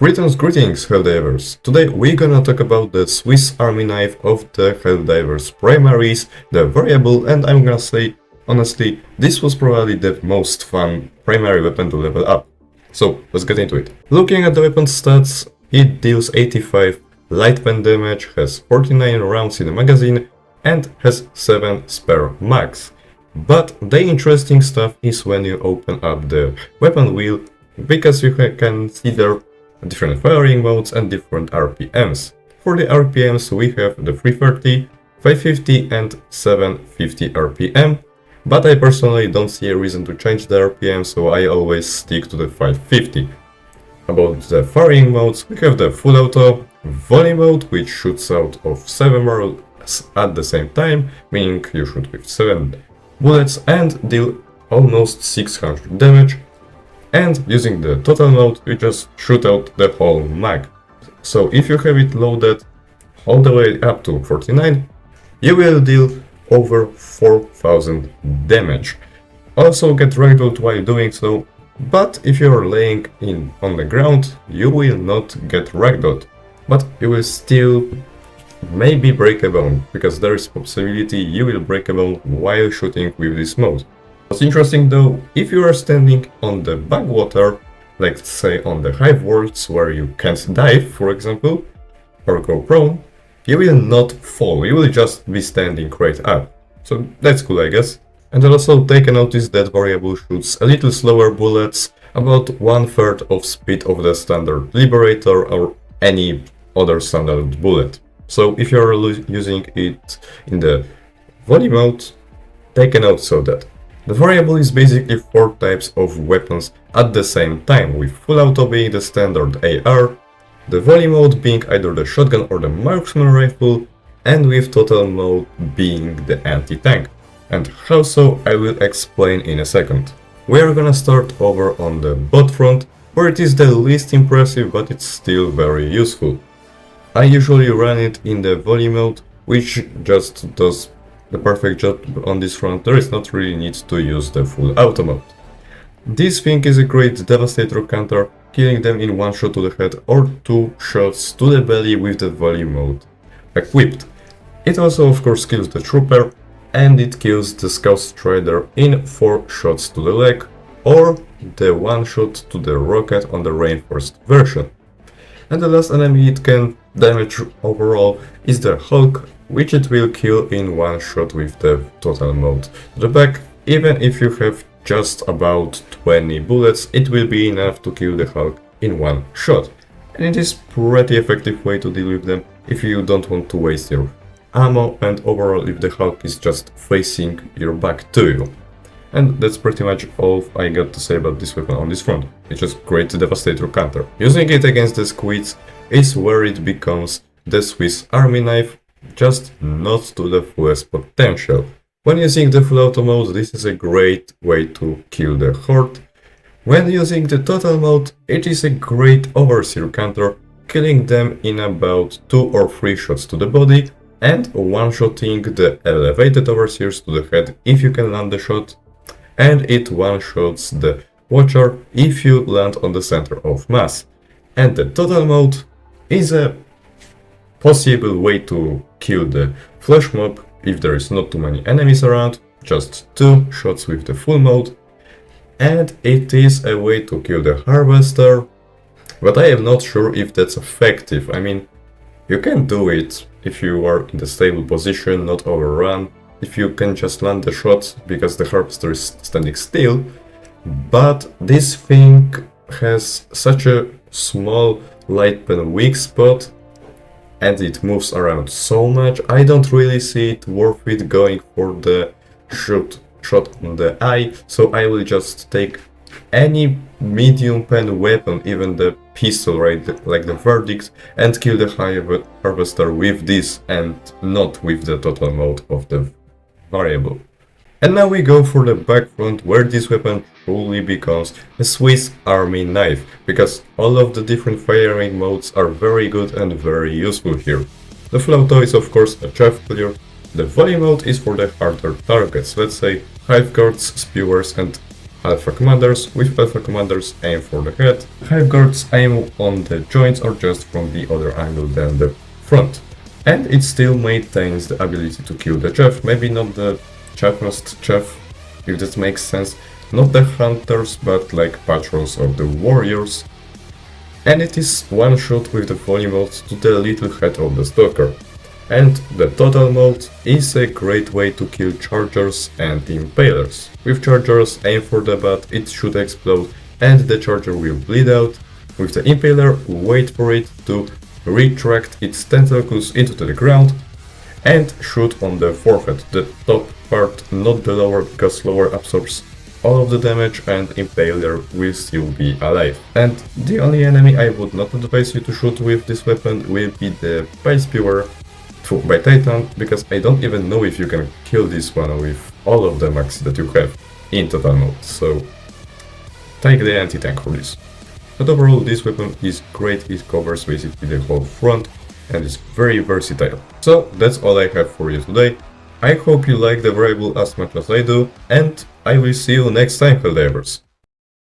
Greetings, Helldivers! Today we're gonna talk about the Swiss Army knife of the Helldivers primaries, the variable, and I'm gonna say, honestly, this was probably the most fun primary weapon to level up. So, let's get into it. Looking at the weapon stats, it deals 85 light pen damage, has 49 rounds in the magazine, and has 7 spare mags. But the interesting stuff is when you open up the weapon wheel, because you can see there different firing modes and different RPMs. For the RPMs we have the 330, 550 and 750 RPM, but I personally don't see a reason to change the RPM, so I always stick to the 550. About the firing modes, we have the full auto, volley mode, which shoots out of 7 barrels at the same time, meaning you shoot with 7 bullets and deal almost 600 damage. And using the total mode, you just shoot out the whole mag. So if you have it loaded all the way up to 49, you will deal over 4000 damage. Also get ragdolled while doing so, but if you are laying on the ground, you will not get ragdolled. But you will still maybe break a bone, because there is a possibility you will break a bone while shooting with this mode. What's interesting though, if you are standing on the backwater, like say on the high worlds where you can't dive, for example, or go prone, you will not fall, you will just be standing right up. So that's cool, I guess. And also take a notice that variable shoots a little slower bullets, about 1/3 of speed of the standard Liberator or any other standard bullet. So if you are using it in the volley mode, take a notice of that. The variable is basically 4 types of weapons at the same time, with full auto being the standard AR, the volley mode being either the shotgun or the marksman rifle, and with total mode being the anti-tank. And how so, I will explain in a second. We are gonna start over on the bot front, where it is the least impressive, but it's still very useful. I usually run it in the volley mode, which just does the perfect job on this front. There is not really need to use the full auto mode. This thing is a great devastator counter, killing them in 1 shot to the head or 2 shots to the belly with the volley mode equipped. It also of course kills the trooper, and it kills the scout strider in 4 shots to the leg, or the 1 shot to the rocket on the reinforced version. And the last enemy it can damage overall is the Hulk, which it will kill in 1 shot with the total mode to the back. Even if you have just about 20 bullets, it will be enough to kill the Hulk in 1 shot. And it is pretty effective way to deal with them if you don't want to waste your ammo, and overall if the Hulk is just facing your back to you. And that's pretty much all I got to say about this weapon on this front. It's just great devastator counter. Using it against the squids is where it becomes the Swiss Army knife, just not to the fullest potential. When using the full auto mode, this is a great way to kill the horde. When using the total mode, it is a great overseer counter, killing them in about 2 or 3 shots to the body, and one-shotting the elevated overseers to the head if you can land the shot, and it one-shots the watcher if you land on the center of mass. And the total mode is a possible way to kill the flash mob if there is not too many enemies around, just 2 shots with the full mode, and it is a way to kill the harvester, but I am not sure if that's effective. I mean, you can do it if you are in the stable position, not overrun, if you can just land the shot because the harvester is standing still, but this thing has such a small light pen weak spot, and it moves around so much, I don't really see it worth it going for the shot on the eye, so I will just take any medium pen weapon, even the pistol, right, like the verdict, and kill the harvester with this and not with the total mode of the variable. And now we go for the back front, where this weapon truly becomes a Swiss Army knife, because all of the different firing modes are very good and very useful here. The full auto is of course a chaff clear, the volley mode is for the harder targets, let's say hive guards, spewers and Alpha Commanders. With Alpha Commanders, aim for the head. Hive Guards aim on the joints or just from the other angle than the front. And it still maintains the ability to kill the chef, maybe not the chefest chef, if that makes sense, not the hunters, but like patrols or the warriors. And it is one shot with the volley mode to the little head of the stalker. And the total mode is a great way to kill chargers and impalers. With chargers, aim for the butt, it should explode and the charger will bleed out. With the impaler, wait for it to retract its tentacles into the ground and shoot on the forehead, the top part, not the lower, because lower absorbs all of the damage and impaler will still be alive. And the only enemy I would not advise you to shoot with this weapon will be the Base Viewer by Titan, because I don't even know if you can kill this one with all of the maxi that you have in total mode, so take the anti-tank for this. But overall, this weapon is great, it covers basically the whole front and is very versatile. So that's all I have for you today. I hope you like the variable as much as I do, and I will see you next time, Helldivers.